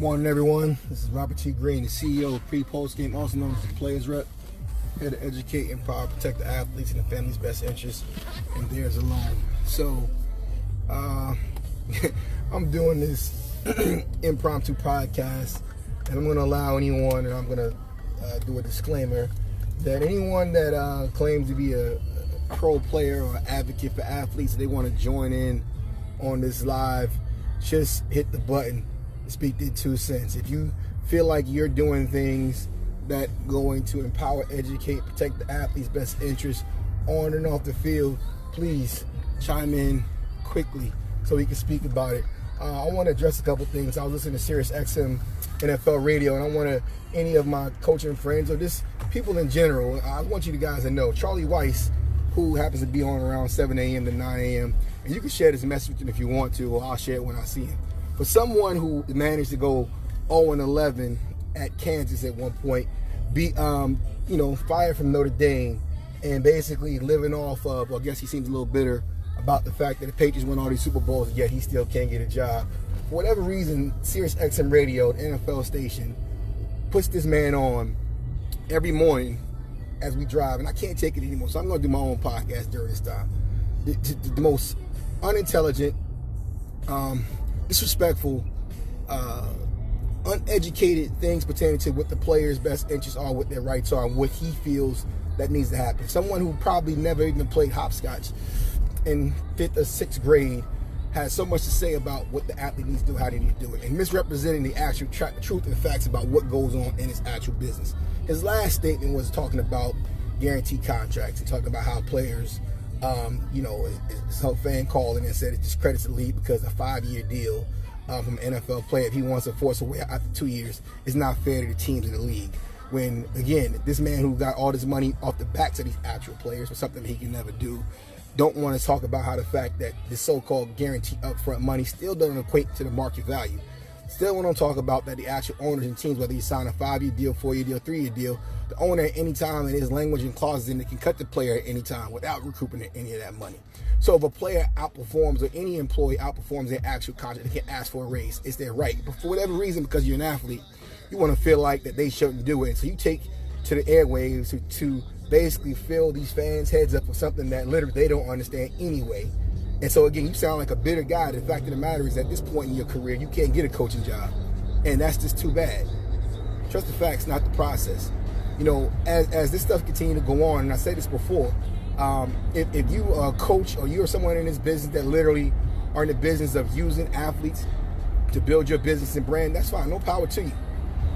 Morning, everyone. This is Robert T. Green, the CEO of Pre-Post Game, also known as the Players Rep, here to educate, empower, protect the athletes and the family's best interests and theirs alone. So, I'm doing this impromptu podcast, and I'm going to allow anyone, and I'm going to do a disclaimer, that anyone that claims to be a pro player or advocate for athletes, they want to join in on this live, just hit the button. Speak their 2 cents. If you feel like you're doing things that going to empower, educate, protect the athlete's best interests on and off the field, please chime in quickly so we can speak about it. I want to address a couple things. I was listening to Sirius XM NFL radio, and I want to, any of my coaching friends or just people in general, I want you guys to know Charlie Weiss, who happens to be on around 7 a.m. to 9 a.m., and you can share this message with him if you want to, or I'll share it when I see him. For someone who managed to go 0-11 at Kansas at one point, be fired from Notre Dame, and basically living off of, well, I guess he seems a little bitter about the fact that the Patriots won all these Super Bowls, and yet he still can't get a job. For whatever reason, Sirius XM Radio, the NFL station, puts this man on every morning as we drive, and I can't take it anymore, so I'm going to do my own podcast during this time. The most unintelligent, disrespectful, uneducated things pertaining to what the player's best interests are, what their rights are, and what he feels that needs to happen. Someone who probably never even played hopscotch in 5th or 6th grade has so much to say about what the athlete needs to do, how they need to do it, and misrepresenting the actual truth and facts about what goes on in his actual business. His last statement was talking about guaranteed contracts. He talked about how players, some fan called in and said it discredits the league because a 5-year deal from an NFL player, if he wants to force away after 2 years, is not fair to the teams in the league. When, again, this man who got all this money off the backs of these actual players for something that he can never do, don't want to talk about how the fact that this so-called guaranteed upfront money still doesn't equate to the market value. Still want to talk about that the actual owners and teams, whether you sign a 5-year deal, 4-year deal, 3-year deal, the owner at any time, and his language and clauses in it can cut the player at any time without recouping any of that money. So if a player outperforms, or any employee outperforms their actual contract, they can ask for a raise. It's their right. But for whatever reason, because you're an athlete, you want to feel like that they shouldn't do it. So you take to the airwaves to basically fill these fans' heads up with something that literally they don't understand anyway. And so again, you sound like a bitter guy. The fact of the matter is, at this point in your career, you can't get a coaching job. And that's just too bad. Trust the facts, not the process. As this stuff continues to go on, and I said this before, if you are a coach or you're someone in this business that literally are in the business of using athletes to build your business and brand, that's fine, no power to you.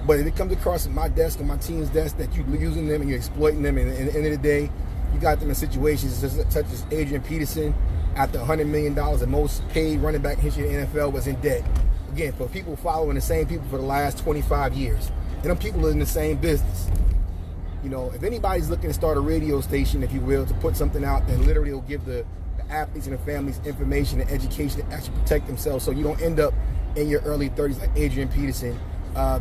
But if it comes across my desk or my team's desk that you're using them and you're exploiting them, and at the end of the day, you got them in situations such as Adrian Peterson, after $100 million, the most paid running back in history of the NFL, was in debt. Again, for people following the same people for the last 25 years. And them people are in the same business. If anybody's looking to start a radio station, if you will, to put something out that literally will give the athletes and the families information and education to actually protect themselves so you don't end up in your early 30s like Adrian Peterson,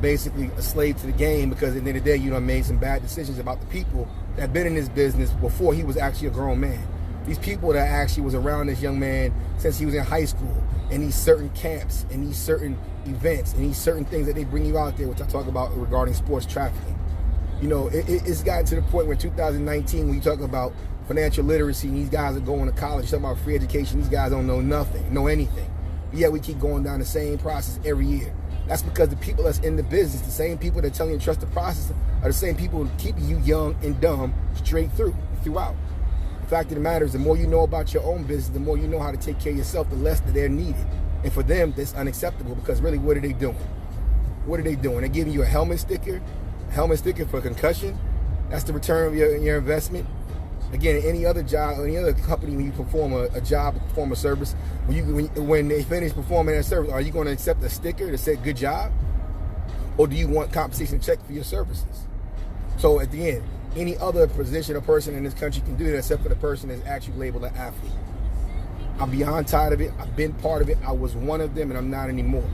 basically a slave to the game, because at the end of the day, you done made some bad decisions about the people that have been in this business before he was actually a grown man. These people that actually was around this young man since he was in high school, and these certain camps, and these certain events, and these certain things that they bring you out there, which I talk about regarding sports trafficking. It's gotten to the point where 2019, when you talk about financial literacy, and these guys are going to college, talking about free education, these guys don't know anything. But yet we keep going down the same process every year. That's because the people that's in the business, the same people that tell you to trust the process, are the same people keeping you young and dumb straight throughout. The fact of the matter is, the more you know about your own business, the more you know how to take care of yourself, the less that they're needed. And for them, that's unacceptable, because really, what are they doing? What are they doing? They're giving you a helmet sticker for concussion. That's the return of your investment. Again, any other job, any other company, when you perform a job, perform a service, when they finish performing that service, are you going to accept a sticker that said good job? Or do you want compensation check for your services? So at the end, any other position or person in this country can do that except for the person that's actually labeled an athlete. I'm beyond tired of it. I've been part of it. I was one of them, and I'm not anymore.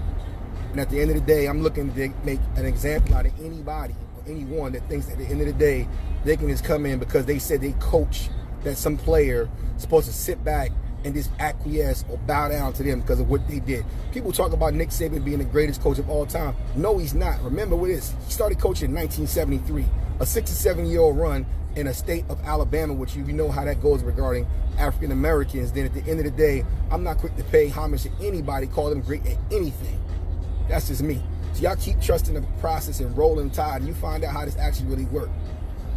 And at the end of the day, I'm looking to make an example out of anybody or anyone that thinks at the end of the day they can just come in because they said they coach that some player is supposed to sit back and just acquiesce or bow down to them because of what they did. People talk about Nick Saban being the greatest coach of all time. No, he's not. Remember what it is. He started coaching in 1973, a 6 to 7-year-old run in a state of Alabama, which you know how that goes regarding African Americans. Then at the end of the day, I'm not quick to pay homage to anybody, call them great at anything. That's just me. So y'all keep trusting the process and rolling tide, and you find out how this actually really works.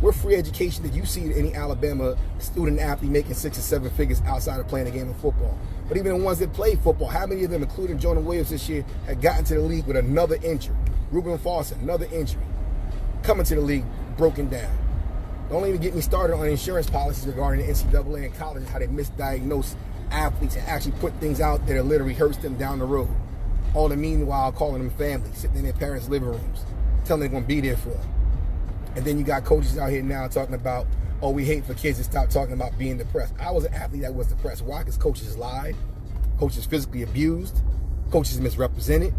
We're free education that you see any Alabama student athlete making 6 or 7 figures outside of playing a game of football. But even the ones that play football, how many of them, including Jonah Williams this year, had gotten to the league with another injury? Reuben Foster, another injury. Coming to the league, broken down. Don't even get me started on insurance policies regarding the NCAA and colleges, how they misdiagnose athletes and actually put things out there that literally hurts them down the road. All the meanwhile calling them family, sitting in their parents' living rooms, telling them they're going to be there for them. And then you got coaches out here now talking about, oh, we hate for kids to stop talking about being depressed. I was an athlete that was depressed. Why? Because coaches lied, coaches physically abused, coaches misrepresented,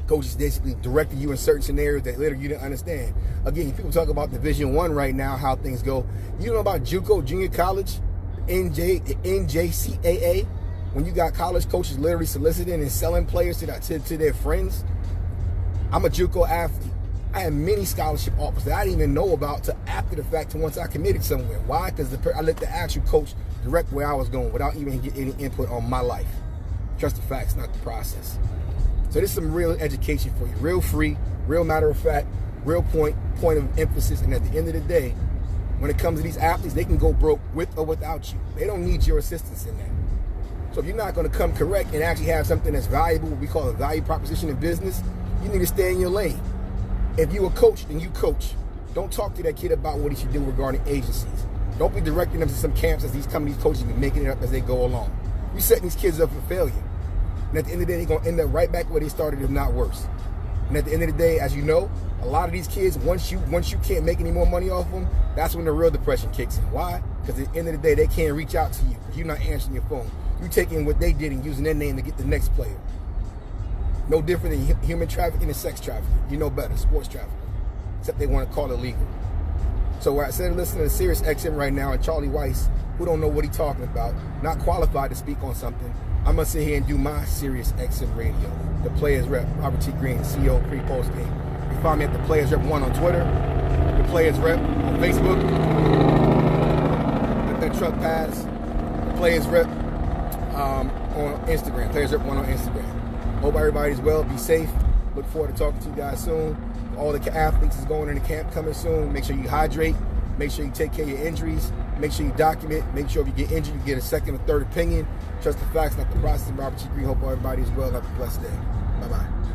coaches basically directed you in certain scenarios that later you didn't understand. Again, people talk about Division I right now, how things go. You know about JUCO, junior college, NJCAA, when you got college coaches literally soliciting and selling players to their friends? I'm a JUCO athlete. I had many scholarship offers that I didn't even know about till after the fact, till once I committed somewhere. Why? Because I let the actual coach direct where I was going without even getting any input on my life. Trust the facts, not the process. So this is some real education for you. Real free, real matter of fact, real point of emphasis. And at the end of the day, when it comes to these athletes, they can go broke with or without you. They don't need your assistance in that. So if you're not going to come correct and actually have something that's valuable, what we call a value proposition in business, you need to stay in your lane. If you a coach, then you coach. Don't talk to that kid about what he should do regarding agencies. Don't be directing them to some camps as these coaches be making it up as they go along. You're setting these kids up for failure. And at the end of the day, they're going to end up right back where they started, if not worse. And at the end of the day, as you know, a lot of these kids, once you can't make any more money off them, that's when the real depression kicks in. Why? Because at the end of the day, they can't reach out to you because you're not answering your phone. You're taking what they did and using their name to get the next player. No different than human trafficking and sex trafficking. You know better, sports trafficking. Except they want to call it legal. So instead of listening to Sirius XM right now and Charlie Weiss, who don't know what he's talking about, not qualified to speak on something, I'm going to sit here and do my Sirius XM radio. The Players Rep, Robert T. Green, CEO pre-post game. You can find me at the Players Rep 1 on Twitter, the Players Rep on Facebook. Let that truck pass. The Players Rep on Instagram. Players Rep 1 on Instagram. Hope everybody's well. Be safe. Look forward to talking to you guys soon. All the athletes is going into camp coming soon. Make sure you hydrate. Make sure you take care of your injuries. Make sure you document. Make sure if you get injured, you get a second or third opinion. Trust the facts, not the process. Robert T. Green. Hope everybody's well. Have a blessed day. Bye-bye.